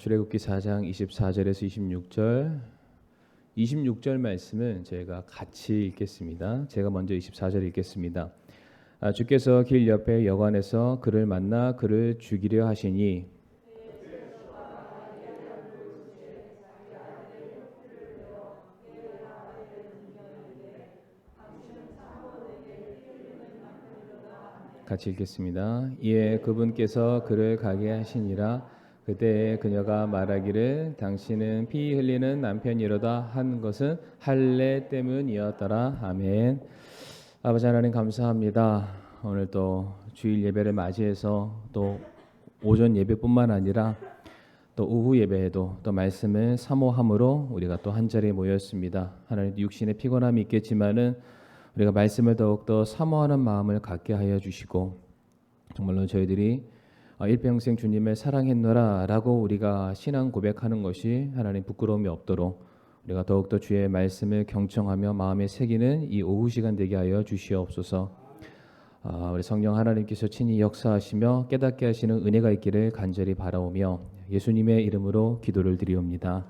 출애굽기 4장 24절에서 26절 말씀은 저희가 같이 읽겠습니다. 제가 먼저 24절 읽겠습니다. 주께서 길 옆에 여관에서 그를 만나 그를 죽이려 하시니 같이 읽겠습니다. 이에 그분께서 그를 가게 하시니라. 그때 그녀가 말하기를 당신은 피 흘리는 남편이로다 한 것은 할례 때문이었더라. 아멘. 아버지 하나님 감사합니다. 오늘 또 주일 예배를 맞이해서 또 오전 예배뿐만 아니라 또 오후 예배에도 또 말씀을 사모함으로 우리가 또 한 자리에 모였습니다. 하나님 육신의 피곤함이 있겠지만은 우리가 말씀을 더욱더 사모하는 마음을 갖게 하여 주시고 정말로 저희들이 일평생 주님을 사랑했노라 라고 우리가 신앙 고백하는 것이 하나님 부끄러움이 없도록 우리가 더욱더 주의 말씀을 경청하며 마음에 새기는 이 오후 시간 되게 하여 주시옵소서. 우리 성령 하나님께서 친히 역사하시며 깨닫게 하시는 은혜가 있기를 간절히 바라오며 예수님의 이름으로 기도를 드리옵니다.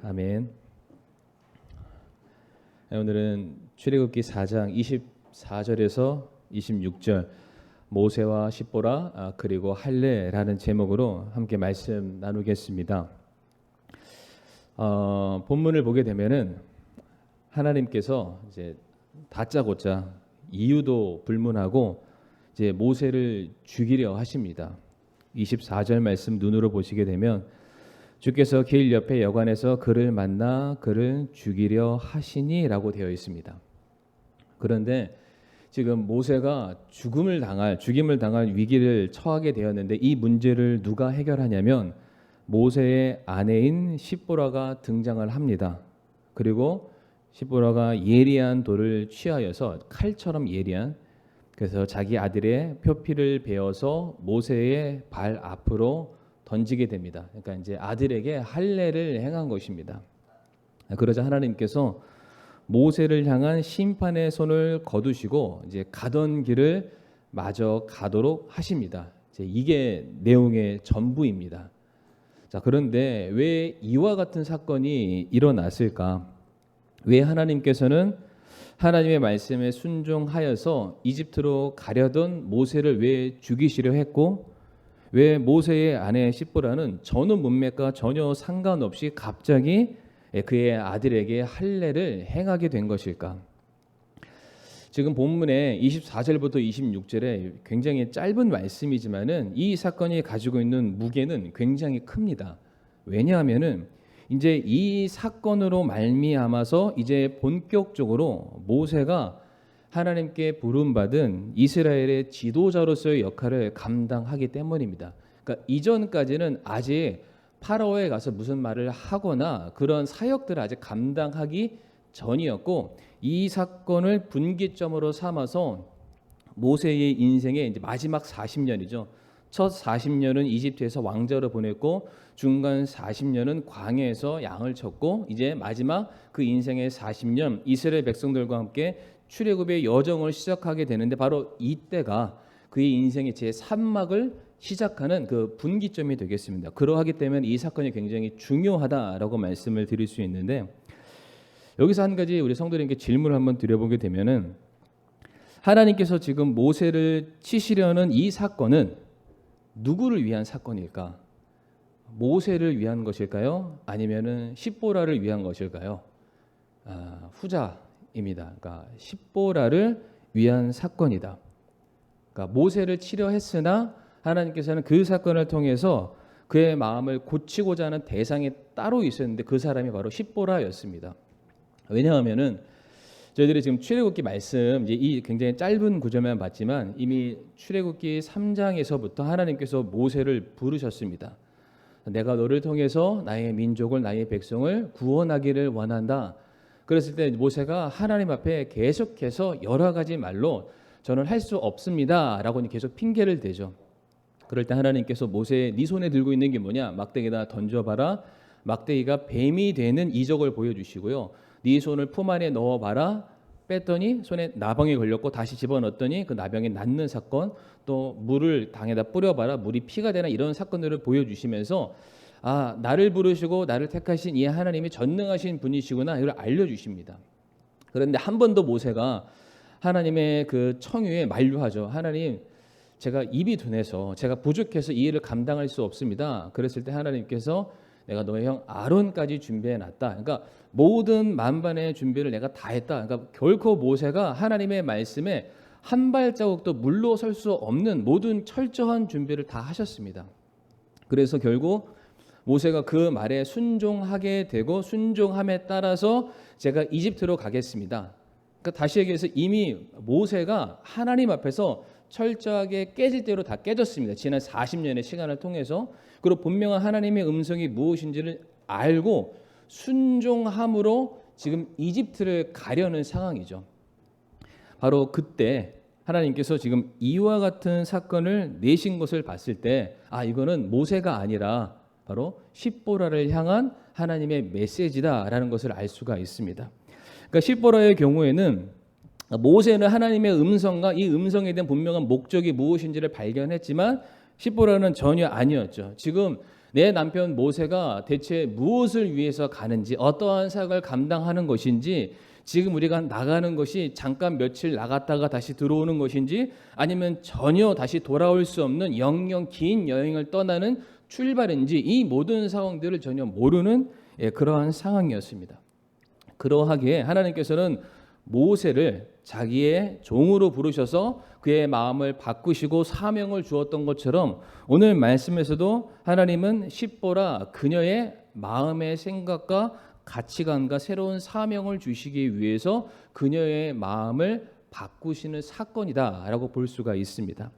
아멘. 오늘은 출애굽기 4장 24절에서 26절 모세와 십보라 그리고 할례라는 제목으로 함께 말씀 나누겠습니다. 본문을 보게 되면은 하나님께서 이제 다짜고짜 이유도 불문하고 이제 모세를 죽이려 하십니다. 24절 말씀 눈으로 보시게 되면 주께서 길 옆에 여관에서 그를 만나 그를 죽이려 하시니라고 되어 있습니다. 그런데 지금 모세가 죽임을 당할 위기를 처하게 되었는데 이 문제를 누가 해결하냐면 모세의 아내인 십보라가 등장을 합니다. 그리고 십보라가 예리한 돌을 취하여서 칼처럼 예리한 그래서 자기 아들의 표피를 베어서 모세의 발 앞으로 던지게 됩니다. 그러니까 이제 아들에게 할례를 행한 것입니다. 그러자 하나님께서 모세를 향한 심판의 손을 거두시고 이제 가던 길을 마저 가도록 하십니다. 이게 내용의 전부입니다. 자, 그런데 왜 이와 같은 사건이 일어났을까? 왜 하나님께서는 하나님의 말씀에 순종하여서 이집트로 가려던 모세를 왜 죽이시려 했고 왜 모세의 아내 십보라는 전후 문맥과 전혀 상관없이 갑자기 그의 아들에게 할례를 행하게 된 것일까? 지금 본문의 24절부터 26절에 굉장히 짧은 말씀이지만은 이 사건이 가지고 있는 무게는 굉장히 큽니다. 왜냐하면은 이제 이 사건으로 말미암아서 이제 본격적으로 모세가 하나님께 부름받은 이스라엘의 지도자로서의 역할을 감당하기 때문입니다. 그러니까 이전까지는 아직 파라오에 가서 무슨 말을 하거나 그런 사역들을 아직 감당하기 전이었고 이 사건을 분기점으로 삼아서 모세의 인생의 이제 마지막 40년이죠. 첫 40년은 이집트에서 왕자로 보냈고 중간 40년은 광야에서 양을 쳤고 이제 마지막 그 인생의 40년 이스라엘 백성들과 함께 출애굽의 여정을 시작하게 되는데 바로 이때가 그의 인생의 제3막을 시작하는 그 분기점이 되겠습니다. 그러하기 때문에 이 사건이 굉장히 중요하다라고 말씀을 드릴 수 있는데 여기서 한 가지 우리 성도님께 질문을 한번 드려보게 되면은 하나님께서 지금 모세를 치시려는 이 사건은 누구를 위한 사건일까? 모세를 위한 것일까요? 아니면은 십보라를 위한 것일까요? 후자입니다. 그러니까 십보라를 위한 사건이다. 그러니까 모세를 치려 했으나 하나님께서는 그 사건을 통해서 그의 마음을 고치고자 하는 대상이 따로 있었는데 그 사람이 바로 십보라였습니다. 왜냐하면은 저희들이 지금 출애굽기 말씀 이제 이 굉장히 짧은 구절만 봤지만 이미 출애굽기 3장에서부터 하나님께서 모세를 부르셨습니다. 내가 너를 통해서 나의 민족을 나의 백성을 구원하기를 원한다. 그랬을 때 모세가 하나님 앞에 계속해서 여러 가지 말로 저는 할 수 없습니다라고 계속 핑계를 대죠. 그럴 때 하나님께서 모세 네 손에 들고 있는 게 뭐냐? 막대기에다 던져봐라. 막대기가 뱀이 되는 이적을 보여주시고요. 네 손을 품 안에 넣어봐라. 뺐더니 손에 나병이 걸렸고 다시 집어넣었더니 그 나병이 낫는 사건, 또 물을 당에다 뿌려봐라. 물이 피가 되나 이런 사건들을 보여주시면서 나를 부르시고 나를 택하신 이 하나님이 전능하신 분이시구나 이걸 알려주십니다. 그런데 한 번 더 모세가 하나님의 그 청유에 만류하죠. 하나님, 제가 입이 둔해서 제가 부족해서 이 일을 감당할 수 없습니다. 그랬을 때 하나님께서 내가 너의 형 아론까지 준비해놨다. 그러니까 모든 만반의 준비를 내가 다 했다. 그러니까 결코 모세가 하나님의 말씀에 한 발자국도 물러설 수 없는 모든 철저한 준비를 다 하셨습니다. 그래서 결국 모세가 그 말에 순종하게 되고 순종함에 따라서 제가 이집트로 가겠습니다. 그러니까 다시 얘기해서 이미 모세가 하나님 앞에서 철저하게 깨질 대로 다 깨졌습니다. 지난 40년의 시간을 통해서. 그리고 분명한 하나님의 음성이 무엇인지를 알고 순종함으로 지금 이집트를 가려는 상황이죠. 바로 그때 하나님께서 지금 이와 같은 사건을 내신 것을 봤을 때 이거는 모세가 아니라 바로 십보라를 향한 하나님의 메시지다라는 것을 알 수가 있습니다. 그러니까 십보라의 경우에는 모세는 하나님의 음성과 이 음성에 대한 분명한 목적이 무엇인지를 발견했지만 십보라는 전혀 아니었죠. 지금 내 남편 모세가 대체 무엇을 위해서 가는지, 어떠한 사역을 감당하는 것인지, 지금 우리가 나가는 것이 잠깐 며칠 나갔다가 다시 들어오는 것인지, 아니면 전혀 다시 돌아올 수 없는 영영 긴 여행을 떠나는 출발인지, 이 모든 상황들을 전혀 모르는 그러한 상황이었습니다. 그러하기에 하나님께서는 모세를 자기의 종으로 부르셔서 그의 마음을 바꾸시고 사명을 주었던 것처럼 오늘 말씀에서도 하나님은 십보라 그녀의 마음의 생각과 가치관과 새로운 사명을 주시기 위해서 그녀의 마음을 바꾸시는 사건이다라고 볼 수가 있습니다.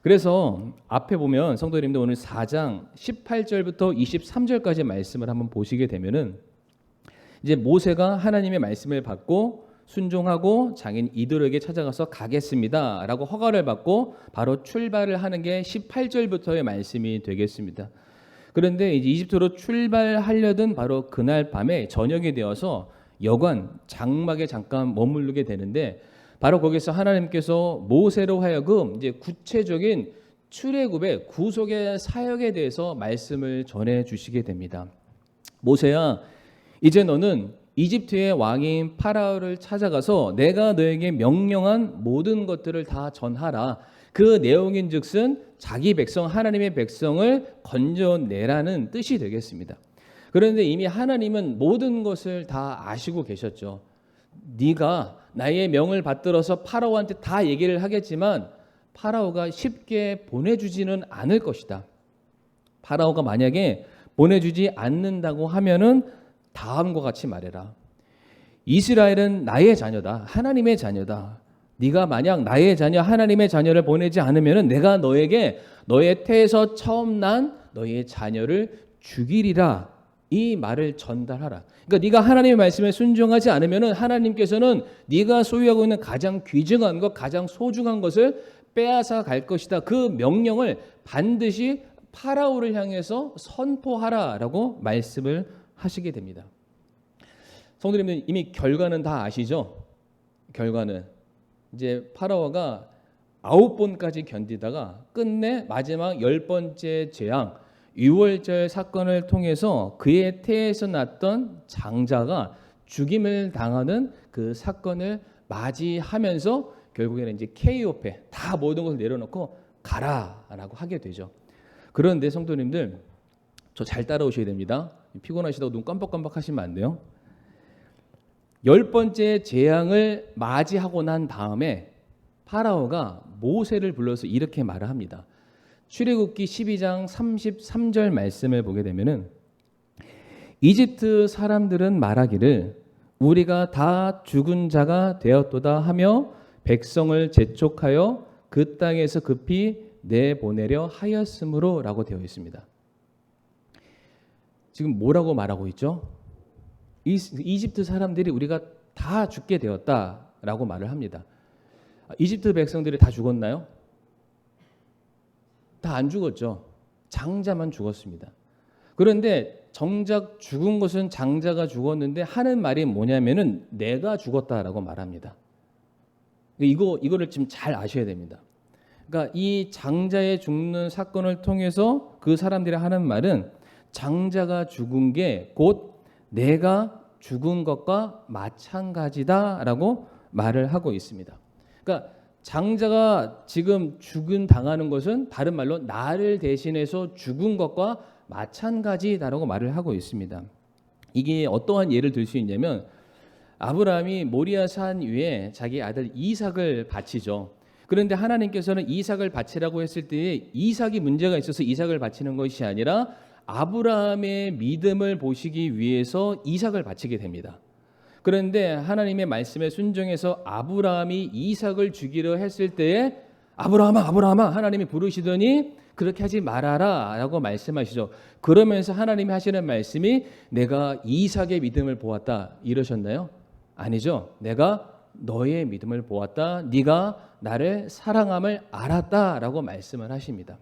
그래서 앞에 보면 성도님들 오늘 4장 18절부터 23절까지 말씀을 한번 보시게 되면은 이제 모세가 하나님의 말씀을 받고 순종하고 장인 이도에게 찾아가서 가겠습니다라고 허가를 받고 바로 출발을 하는 게 18절부터의 말씀이 되겠습니다. 그런데 이제 이집트로 출발하려던 바로 그날 밤에 저녁이 되어서 여관 장막에 잠깐 머무르게 되는데 바로 거기서 하나님께서 모세로 하여금 이제 구체적인 출애굽의 구속의 사역에 대해서 말씀을 전해 주시게 됩니다. 모세야, 이제 너는 이집트의 왕인 파라오를 찾아가서 내가 너에게 명령한 모든 것들을 다 전하라. 그 내용인즉슨 자기 백성 하나님의 백성을 건져내라는 뜻이 되겠습니다. 그런데 이미 하나님은 모든 것을 다 아시고 계셨죠. 네가 나의 명을 받들어서 파라오한테 다 얘기를 하겠지만 파라오가 쉽게 보내주지는 않을 것이다. 파라오가 만약에 보내주지 않는다고 하면은 다음과 같이 말해라. 이스라엘은 나의 자녀다. 하나님의 자녀다. 네가 만약 나의 자녀 하나님의 자녀를 보내지 않으면 내가 너에게 너의 태에서 처음 난 너의 자녀를 죽이리라. 이 말을 전달하라. 그러니까 네가 하나님의 말씀에 순종하지 않으면 하나님께서는 네가 소유하고 있는 가장 귀중한 것, 가장 소중한 것을 빼앗아 갈 것이다. 그 명령을 반드시 파라오를 향해서 선포하라라고 말씀을 하시게 됩니다. 성도님들 이미 결과는 다 아시죠? 결과는 이제 파라오가 9번까지 견디다가 끝내 마지막 10번째 재앙 유월절 사건을 통해서 그의 태에서 났던 장자가 죽임을 당하는 그 사건을 맞이하면서 결국에는 이제 케이오페 다 모든 것을 내려놓고 가라라고 하게 되죠. 그런데 성도님들 저 잘 따라오셔야 됩니다. 피곤하시다고 눈 깜빡깜빡 하시면 안 돼요. 10번째 재앙을 맞이하고 난 다음에 파라오가 모세를 불러서 이렇게 말을 합니다. 출애굽기 12장 33절 말씀을 보게 되면은 이집트 사람들은 말하기를 우리가 다 죽은 자가 되었도다 하며 백성을 재촉하여 그 땅에서 급히 내보내려 하였으므로 라고 되어 있습니다. 지금 뭐라고 말하고 있죠? 이집트 사람들이 우리가 다 죽게 되었다라고 말을 합니다. 이집트 백성들이 다 죽었나요? 다 안 죽었죠. 장자만 죽었습니다. 그런데 정작 죽은 것은 장자가 죽었는데 하는 말이 뭐냐면은 내가 죽었다라고 말합니다. 이거를 지금 잘 아셔야 됩니다. 그러니까 이 장자의 죽는 사건을 통해서 그 사람들이 하는 말은 장자가 죽은 게 곧 내가 죽은 것과 마찬가지다라고 말을 하고 있습니다. 그러니까 장자가 지금 당하는 것은 다른 말로 나를 대신해서 죽은 것과 마찬가지다라고 말을 하고 있습니다. 이게 어떠한 예를 들 수 있냐면 아브라함이 모리아 산 위에 자기 아들 이삭을 바치죠. 그런데 하나님께서는 이삭을 바치라고 했을 때 이삭이 문제가 있어서 이삭을 바치는 것이 아니라 아브라함의 믿음을 보시기 위해서 이삭을 바치게 됩니다. 그런데 하나님의 말씀에 순종해서 아브라함이 이삭을 죽이려 했을 때에 아브라함아 아브라함아 하나님이 부르시더니 그렇게 하지 말아라 라고 말씀하시죠. 그러면서 하나님이 하시는 말씀이 내가 이삭의 믿음을 보았다 이러셨나요? 아니죠. 내가 너의 믿음을 보았다. 네가 나를 사랑함을 알았다라고 말씀을 하십니다.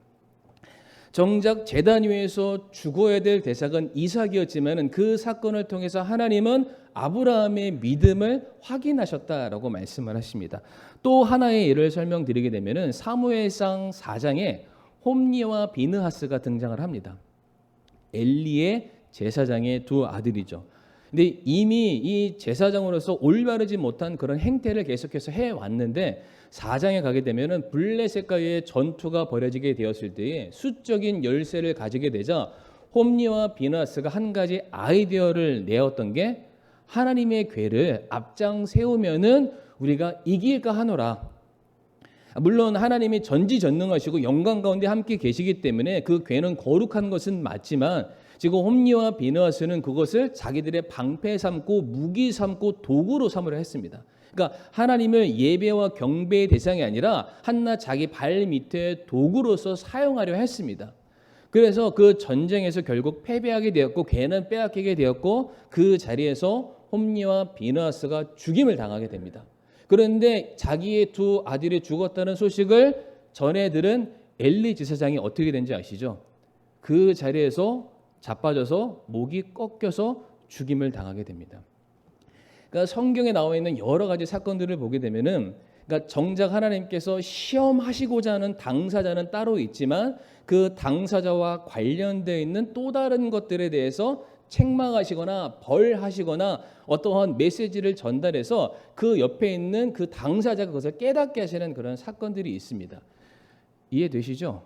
정작 제단 위에서 죽어야 될 대상은 이삭이었지만 그 사건을 통해서 하나님은 아브라함의 믿음을 확인하셨다라고 말씀을 하십니다. 또 하나의 예를 설명드리게 되면은 사무엘상 4장에 홈니와 비느하스가 등장을 합니다. 엘리의 제사장의 두 아들이죠. 근데 이미 이 제사장으로서 올바르지 못한 그런 행태를 계속해서 해왔는데 4장에 가게 되면은 블레셋과의 전투가 벌어지게 되었을 때에 수적인 열세를 가지게 되자 홈니와 비느하스가 한 가지 아이디어를 내었던 게 하나님의 궤를 앞장 세우면은 우리가 이길까 하노라. 물론 하나님이 전지전능하시고 영광 가운데 함께 계시기 때문에 그 궤는 거룩한 것은 맞지만 지금 홈니와 비느하스는 그것을 자기들의 방패 삼고 무기 삼고 도구로 삼으려 했습니다. 그러니까 하나님을 예배와 경배의 대상이 아니라 한낱 자기 발 밑에 도구로서 사용하려 했습니다. 그래서 그 전쟁에서 결국 패배하게 되었고 궤는 빼앗기게 되었고 그 자리에서 홈니와 비느하스가 죽임을 당하게 됩니다. 그런데 자기의 두 아들이 죽었다는 소식을 전해 들은 엘리 제사장이 어떻게 된지 아시죠? 그 자리에서 자빠져서 목이 꺾여서 죽임을 당하게 됩니다. 그러니까 성경에 나와 있는 여러 가지 사건들을 보게 되면은 그러니까 정작 하나님께서 시험하시고자 하는 당사자는 따로 있지만 그 당사자와 관련되어 있는 또 다른 것들에 대해서 책망하시거나 벌하시거나 어떠한 메시지를 전달해서 그 옆에 있는 그 당사자가 그것을 깨닫게 하시는 그런 사건들이 있습니다. 이해되시죠?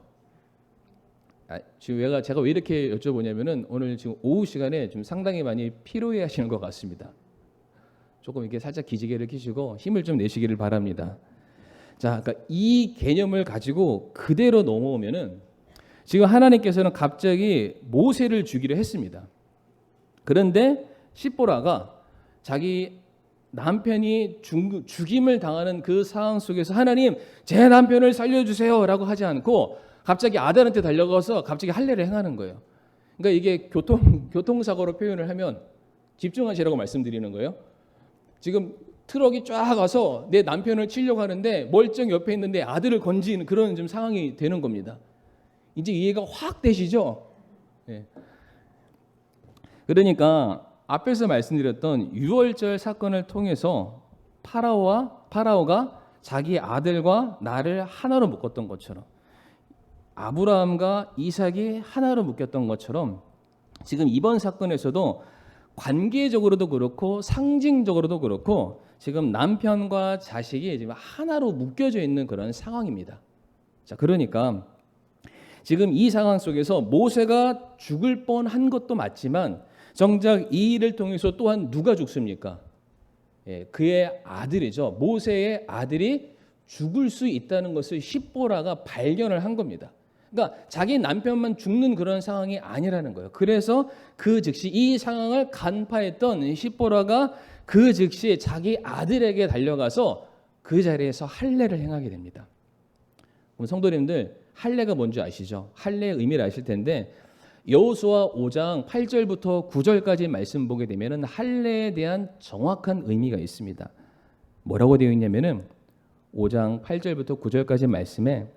지금 제가 왜 이렇게 여쭤보냐면은 오늘 지금 오후 시간에 좀 상당히 많이 피로해하시는 것 같습니다. 조금 이렇게 살짝 기지개를 켜시고 힘을 좀 내시기를 바랍니다. 자, 그러니까 이 개념을 가지고 그대로 넘어오면은 지금 하나님께서는 갑자기 모세를 죽이려 했습니다. 그런데 시보라가 자기 남편이 죽임을 당하는 그 상황 속에서 하나님 제 남편을 살려주세요라고 하지 않고 갑자기 아들한테 달려가서 갑자기 할례를 행하는 거예요. 그러니까 이게 교통사고로 표현을 하면 집중하시라고 말씀드리는 거예요. 지금 트럭이 쫙 가서 내 남편을 치려고 하는데 멀쩡히 옆에 있는데 아들을 건지는 그런 좀 상황이 되는 겁니다. 이제 이해가 확 되시죠? 네. 그러니까 앞에서 말씀드렸던 유월절 사건을 통해서 파라오가 자기 아들과 나를 하나로 묶었던 것처럼 아브라함과 이삭이 하나로 묶였던 것처럼 지금 이번 사건에서도 관계적으로도 그렇고 상징적으로도 그렇고 지금 남편과 자식이 지금 하나로 묶여져 있는 그런 상황입니다. 자, 그러니까 지금 이 상황 속에서 모세가 죽을 뻔한 것도 맞지만 정작 이 일을 통해서 또한 누가 죽습니까? 그의 아들이죠. 모세의 아들이 죽을 수 있다는 것을 시보라가 발견을 한 겁니다. 그러니까 자기 남편만 죽는 그런 상황이 아니라는 거예요. 그래서 그 즉시 이 상황을 간파했던 시보라가 그 즉시 자기 아들에게 달려가서 그 자리에서 할례를 행하게 됩니다. 그럼 성도님들 할례가 뭔지 아시죠? 할례의 의미를 아실 텐데 여호수아 5장 8절부터 9절까지 말씀 보게 되면은 할례에 대한 정확한 의미가 있습니다. 뭐라고 되어 있냐면은 5장 8절부터 9절까지 말씀에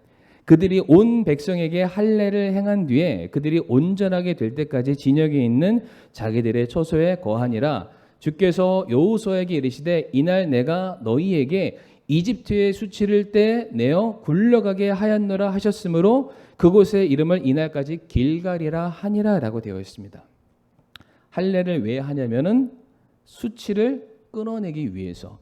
그들이 온 백성에게 할례를 행한 뒤에 그들이 온전하게 될 때까지 진역에 있는 자기들의 처소에 거하니라. 주께서 여호수아에게 이르시되 이날 내가 너희에게 이집트의 수치를 떼내어 굴러가게 하였노라 하셨으므로 그곳의 이름을 이날까지 길갈이라 하니라라고 되어 있습니다. 할례를 왜 하냐면은 수치를 끊어내기 위해서.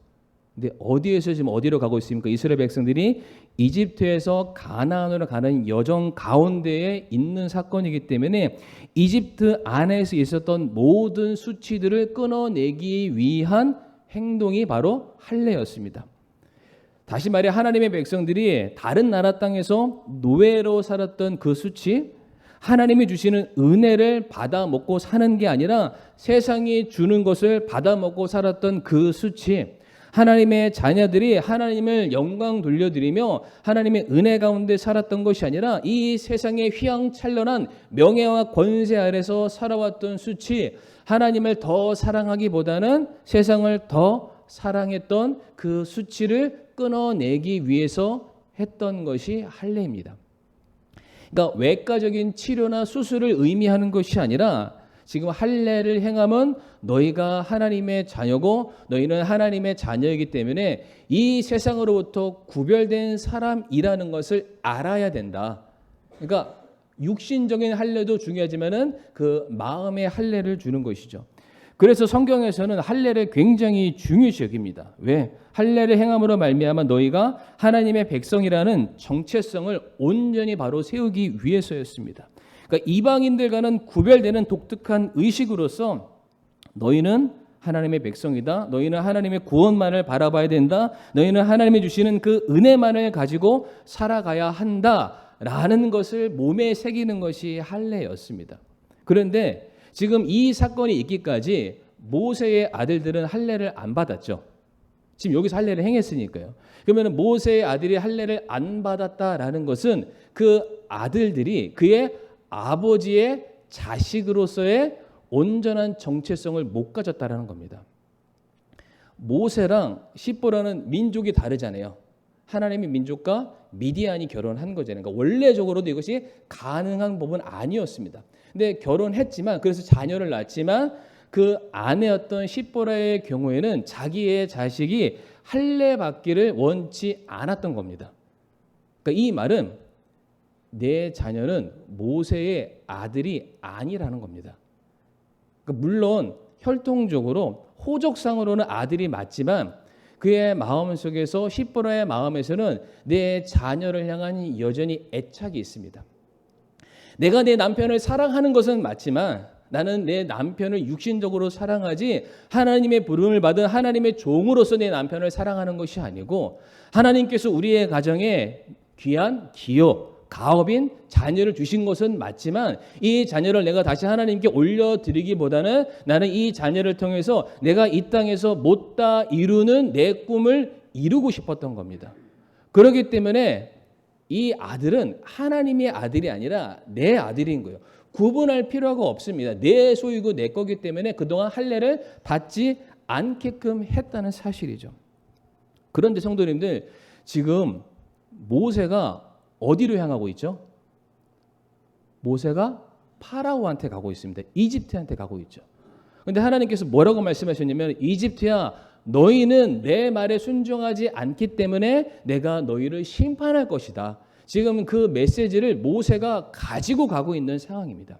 근데 어디에서 지금 어디로 가고 있습니까? 이스라엘 백성들이 이집트에서 가나안으로 가는 여정 가운데에 있는 사건이기 때문에 이집트 안에서 있었던 모든 수치들을 끊어내기 위한 행동이 바로 할례였습니다. 다시 말해 하나님의 백성들이 다른 나라 땅에서 노예로 살았던 그 수치, 하나님이 주시는 은혜를 받아 먹고 사는 게 아니라 세상이 주는 것을 받아 먹고 살았던 그 수치, 하나님의 자녀들이 하나님을 영광 돌려드리며 하나님의 은혜 가운데 살았던 것이 아니라 이 세상의 휘황찬란한 명예와 권세 아래서 살아왔던 수치, 하나님을 더 사랑하기보다는 세상을 더 사랑했던 그 수치를 끊어내기 위해서 했던 것이 할례입니다. 그러니까 외과적인 치료나 수술을 의미하는 것이 아니라 지금 할례를 행함은 너희가 하나님의 자녀고 너희는 하나님의 자녀이기 때문에 이 세상으로부터 구별된 사람이라는 것을 알아야 된다. 그러니까 육신적인 할례도 중요하지만은 그 마음의 할례를 주는 것이죠. 그래서 성경에서는 할례를 굉장히 중요시 여깁니다. 왜? 할례를 행함으로 말미암아 너희가 하나님의 백성이라는 정체성을 온전히 바로 세우기 위해서였습니다. 그러니까 이방인들과는 구별되는 독특한 의식으로서 너희는 하나님의 백성이다. 너희는 하나님의 구원만을 바라봐야 된다. 너희는 하나님이 주시는 그 은혜만을 가지고 살아가야 한다라는 것을 몸에 새기는 것이 할례였습니다. 그런데 지금 이 사건이 있기까지 모세의 아들들은 할례를 안 받았죠. 지금 여기서 할례를 행했으니까요. 그러면 모세의 아들이 할례를 안 받았다라는 것은 그 아들들이 그의 아버지의 자식으로서의 온전한 정체성을 못 가졌다라는 겁니다. 모세랑 십보라는 민족이 다르잖아요. 하나님의 민족과 미디안이 결혼한 거잖아요. 그러니까 원래적으로도 이것이 가능한 법은 아니었습니다. 근데 결혼했지만 그래서 자녀를 낳았지만 그 아내였던 십보라의 경우에는 자기의 자식이 할례 받기를 원치 않았던 겁니다. 그러니까 이 말은 내 자녀는 모세의 아들이 아니라는 겁니다. 그러니까 물론 혈통적으로 호적상으로는 아들이 맞지만 그의 마음 속에서 십보라의 마음에서는 내 자녀를 향한 여전히 애착이 있습니다. 내가 내 남편을 사랑하는 것은 맞지만 나는 내 남편을 육신적으로 사랑하지 하나님의 부름을 받은 하나님의 종으로서 내 남편을 사랑하는 것이 아니고 하나님께서 우리의 가정에 귀한 기업, 가업인 자녀를 주신 것은 맞지만 이 자녀를 내가 다시 하나님께 올려드리기보다는 나는 이 자녀를 통해서 내가 이 땅에서 못다 이루는 내 꿈을 이루고 싶었던 겁니다. 그렇기 때문에 이 아들은 하나님의 아들이 아니라 내 아들인 거예요. 구분할 필요가 없습니다. 내 소유고 내 거기 때문에 그동안 할례를 받지 않게끔 했다는 사실이죠. 그런데 성도님들 지금 모세가 어디로 향하고 있죠? 모세가 파라오한테 가고 있습니다. 이집트한테 가고 있죠. 그런데 하나님께서 뭐라고 말씀하셨냐면 이집트야 너희는 내 말에 순종하지 않기 때문에 내가 너희를 심판할 것이다. 지금 그 메시지를 모세가 가지고 가고 있는 상황입니다.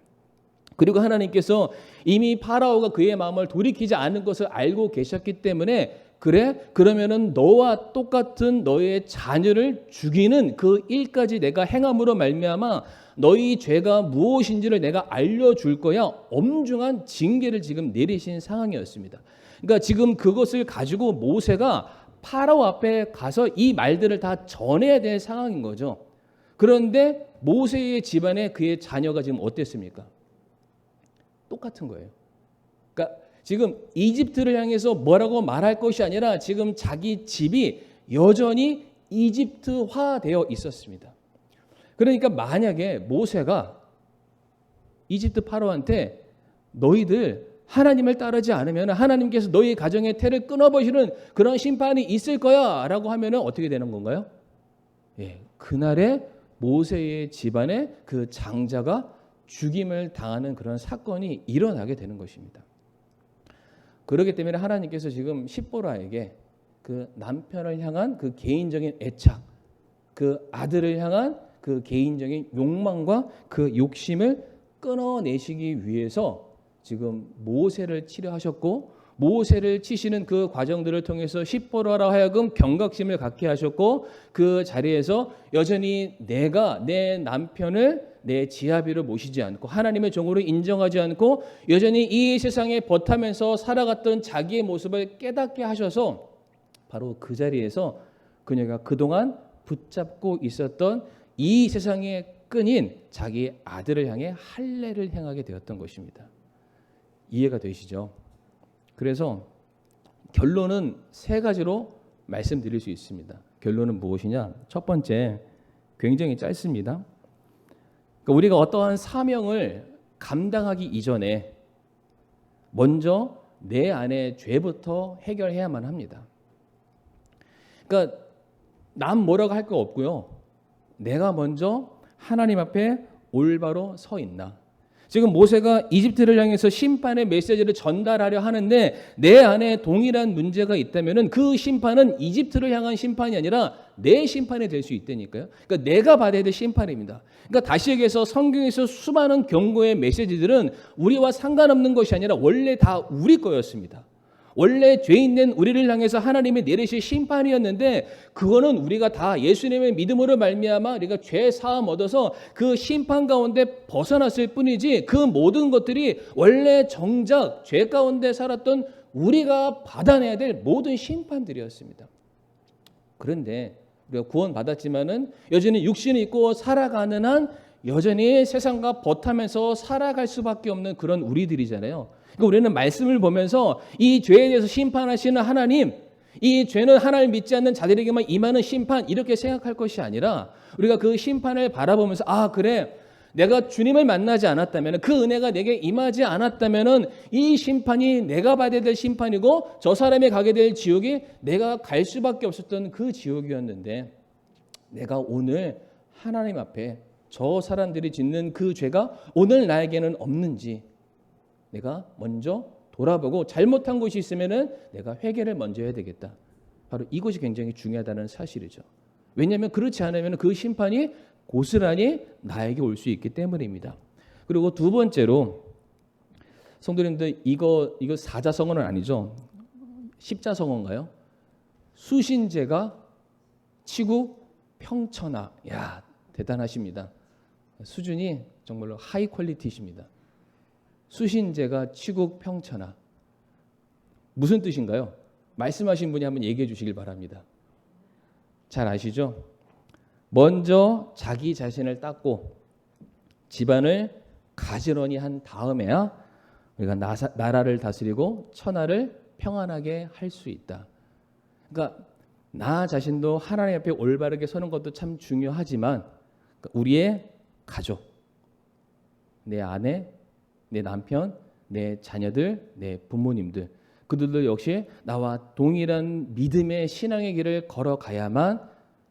그리고 하나님께서 이미 파라오가 그의 마음을 돌이키지 않은 것을 알고 계셨기 때문에 그래? 그러면은 너와 똑같은 너의 자녀를 죽이는 그 일까지 내가 행함으로 말미암아 너희 죄가 무엇인지를 내가 알려줄 거야. 엄중한 징계를 지금 내리신 상황이었습니다. 그러니까 지금 그것을 가지고 모세가 파라오 앞에 가서 이 말들을 다 전해야 될 상황인 거죠. 그런데 모세의 집안에 그의 자녀가 지금 어땠습니까? 똑같은 거예요. 그러니까 지금 이집트를 향해서 뭐라고 말할 것이 아니라 지금 자기 집이 여전히 이집트화되어 있었습니다. 그러니까 만약에 모세가 이집트 파라오한테 너희들 하나님을 따르지 않으면 하나님께서 너희 가정의 태를 끊어버리는 그런 심판이 있을 거야 라고 하면 어떻게 되는 건가요? 예, 그날에 모세의 집안에 그 장자가 죽임을 당하는 그런 사건이 일어나게 되는 것입니다. 그렇기 때문에 하나님께서 지금 십보라에게 그 남편을 향한 그 개인적인 애착, 그 아들을 향한 그 개인적인 욕망과 그 욕심을 끊어내시기 위해서 지금 모세를 치료하셨고, 모세를 치시는 그 과정들을 통해서 십보라로 하여금 경각심을 갖게 하셨고, 그 자리에서 여전히 내가 내 남편을 내 지아비로 모시지 않고 하나님의 종으로 인정하지 않고 여전히 이 세상에 버타면서 살아갔던 자기의 모습을 깨닫게 하셔서 바로 그 자리에서 그녀가 그동안 붙잡고 있었던 이 세상의 끈인 자기 아들을 향해 할례를 행하게 되었던 것입니다. 이해가 되시죠? 그래서 결론은 세 가지로 말씀드릴 수 있습니다. 결론은 무엇이냐? 첫 번째, 굉장히 짧습니다. 그러니까 우리가 어떠한 사명을 감당하기 이전에 먼저 내 안의 죄부터 해결해야만 합니다. 그러니까 남 뭐라고 할 거 없고요. 내가 먼저 하나님 앞에 올바로 서 있나. 지금 모세가 이집트를 향해서 심판의 메시지를 전달하려 하는데 내 안에 동일한 문제가 있다면 그 심판은 이집트를 향한 심판이 아니라 내 심판이 될 수 있다니까요. 그러니까 내가 받아야 될 심판입니다. 그러니까 다시 얘기해서 성경에서 수많은 경고의 메시지들은 우리와 상관없는 것이 아니라 원래 다 우리 거였습니다. 원래 죄 있는 우리를 향해서 하나님이 내리실 심판이었는데 그거는 우리가 다 예수님의 믿음으로 말미암아 우리가 죄 사함 얻어서 그 심판 가운데 벗어났을 뿐이지 그 모든 것들이 원래 정작 죄 가운데 살았던 우리가 받아내야 될 모든 심판들이었습니다. 그런데 우리가 구원받았지만은 여전히 육신이 있고 살아가는 한 여전히 세상과 버타면서 살아갈 수밖에 없는 그런 우리들이잖아요. 그러니까 우리는 말씀을 보면서 이 죄에 대해서 심판하시는 하나님, 이 죄는 하나님을 믿지 않는 자들에게만 임하는 심판 이렇게 생각할 것이 아니라 우리가 그 심판을 바라보면서 아 그래 내가 주님을 만나지 않았다면 그 은혜가 내게 임하지 않았다면 이 심판이 내가 받아야 될 심판이고 저 사람이 가게 될 지옥이 내가 갈 수밖에 없었던 그 지옥이었는데 내가 오늘 하나님 앞에 저 사람들이 짓는 그 죄가 오늘 나에게는 없는지 내가 먼저 돌아보고 잘못한 것이 있으면 내가 회개를 먼저 해야 되겠다. 바로 이것이 굉장히 중요하다는 사실이죠. 왜냐하면 그렇지 않으면 그 심판이 고스란히 나에게 올 수 있기 때문입니다. 그리고 두 번째로 성도님들 이거 사자성어는 아니죠. 십자성어인가요? 수신제가 치구 평천하. 야 대단하십니다. 수준이 정말로 하이 퀄리티십니다. 수신제가 치국 평천하. 무슨 뜻인가요? 말씀하신 분이 한번 얘기해 주시길 바랍니다. 잘 아시죠? 먼저 자기 자신을 닦고 집안을 가지런히 한 다음에야 우리가 나라를 다스리고 천하를 평안하게 할 수 있다. 그러니까 나 자신도 하나님 앞에 올바르게 서는 것도 참 중요하지만 우리의 가족, 내 아내, 내 남편, 내 자녀들, 내 부모님들 그들도 역시 나와 동일한 믿음의 신앙의 길을 걸어가야만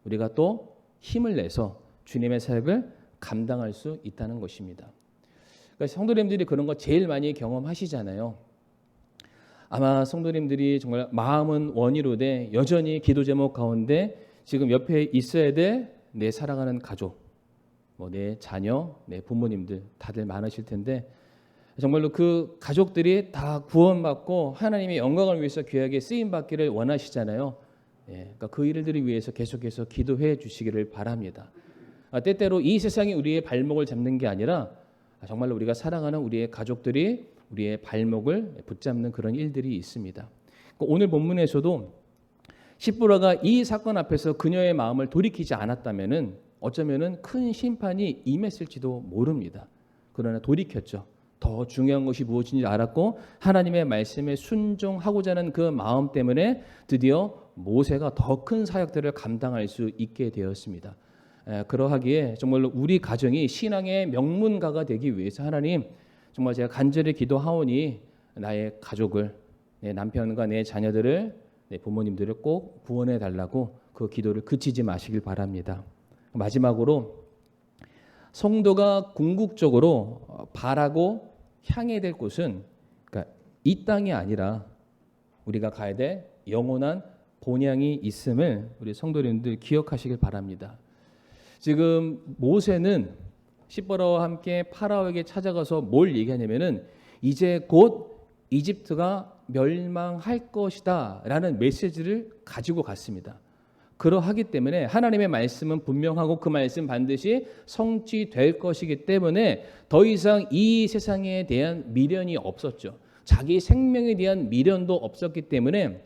우리가 또 힘을 내서 주님의 사역을 감당할 수 있다는 것입니다. 그러니까 성도님들이 그런 거 제일 많이 경험하시잖아요. 아마 성도님들이 정말 마음은 원이로되 여전히 기도 제목 가운데 지금 옆에 있어야 될 내 사랑하는 가족, 내 자녀, 내 부모님들 다들 많으실 텐데 정말로 그 가족들이 다 구원받고 하나님의 영광을 위해서 귀하게 쓰임받기를 원하시잖아요. 그러니까 그 일들을 위해서 계속해서 기도해 주시기를 바랍니다. 때때로 이 세상이 우리의 발목을 잡는 게 아니라 정말로 우리가 사랑하는 우리의 가족들이 우리의 발목을 붙잡는 그런 일들이 있습니다. 오늘 본문에서도 십보라가 이 사건 앞에서 그녀의 마음을 돌이키지 않았다면은 어쩌면은 큰 심판이 임했을지도 모릅니다. 그러나 돌이켰죠. 더 중요한 것이 무엇인지 알았고 하나님의 말씀에 순종하고자 하는 그 마음 때문에 드디어 모세가 더 큰 사역들을 감당할 수 있게 되었습니다. 그러하기에 정말로 우리 가정이 신앙의 명문가가 되기 위해서 하나님 정말 제가 간절히 기도하오니 나의 가족을 내 남편과 내 자녀들을 내 부모님들을 꼭 구원해 달라고 그 기도를 그치지 마시길 바랍니다. 마지막으로 성도가 궁극적으로 바라고 향해야 될 곳은 그러니까 이 땅이 아니라 우리가 가야 될 영원한 본향이 있음을 우리 성도님들 기억하시길 바랍니다. 지금 모세는 시보라와 함께 파라오에게 찾아가서 뭘 얘기하냐면은 이제 곧 이집트가 멸망할 것이다라는 메시지를 가지고 갔습니다. 그러하기 때문에 하나님의 말씀은 분명하고 그 말씀 반드시 성취될 것이기 때문에 더 이상 이 세상에 대한 미련이 없었죠. 자기 생명에 대한 미련도 없었기 때문에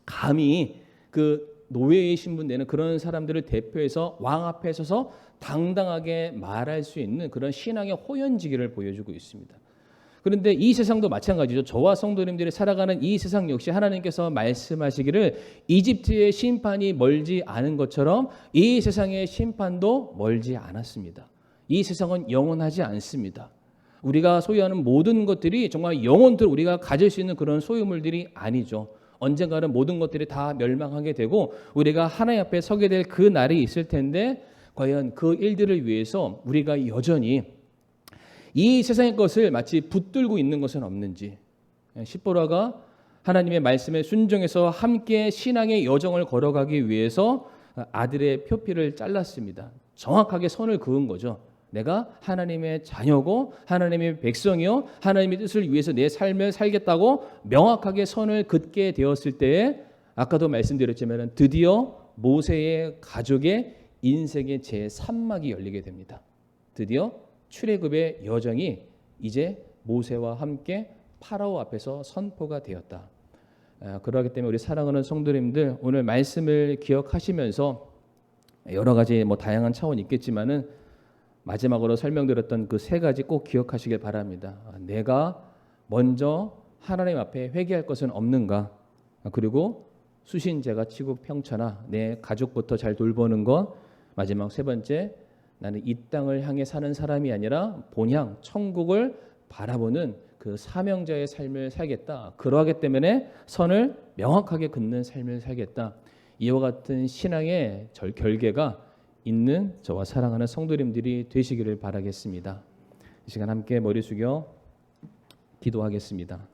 감히 그 노예의 신분되는 그런 사람들을 대표해서 왕 앞에 서서 당당하게 말할 수 있는 그런 신앙의 호연지기를 보여주고 있습니다. 그런데 이 세상도 마찬가지죠. 저와 성도님들이 살아가는 이 세상 역시 하나님께서 말씀하시기를 이집트의 심판이 멀지 않은 것처럼 이 세상의 심판도 멀지 않았습니다. 이 세상은 영원하지 않습니다. 우리가 소유하는 모든 것들이 정말 영원토록 우리가 가질 수 있는 그런 소유물들이 아니죠. 언젠가는 모든 것들이 다 멸망하게 되고 우리가 하나님 앞에 서게 될 그 날이 있을 텐데 과연 그 일들을 위해서 우리가 여전히 이 세상의 것을 마치 붙들고 있는 것은 없는지, 시보라가 하나님의 말씀에 순종해서 함께 신앙의 여정을 걸어가기 위해서 아들의 표피를 잘랐습니다. 정확하게 선을 그은 거죠. 내가 하나님의 자녀고 하나님의 백성이요 하나님의 뜻을 위해서 내 삶을 살겠다고 명확하게 선을 긋게 되었을 때에 아까도 말씀드렸지만 드디어 모세의 가족의 인생의 제3막이 열리게 됩니다. 드디어 출애굽의 여정이 이제 모세와 함께 파라오 앞에서 선포가 되었다. 그러기 때문에 우리 사랑하는 성도님들 오늘 말씀을 기억하시면서 여러 가지 다양한 차원이 있겠지만은 마지막으로 설명드렸던 그 세 가지 꼭 기억하시길 바랍니다. 내가 먼저 하나님 앞에 회개할 것은 없는가? 그리고 수신제가 치고 평천하 내 가족부터 잘 돌보는 것. 마지막 세 번째, 나는 이 땅을 향해 사는 사람이 아니라 본향 천국을 바라보는 그 사명자의 삶을 살겠다. 그러하기 때문에 선을 명확하게 긋는 삶을 살겠다. 이와 같은 신앙의 결계가 있는 저와 사랑하는 성도님들이 되시기를 바라겠습니다. 이 시간 함께 머리 숙여 기도하겠습니다.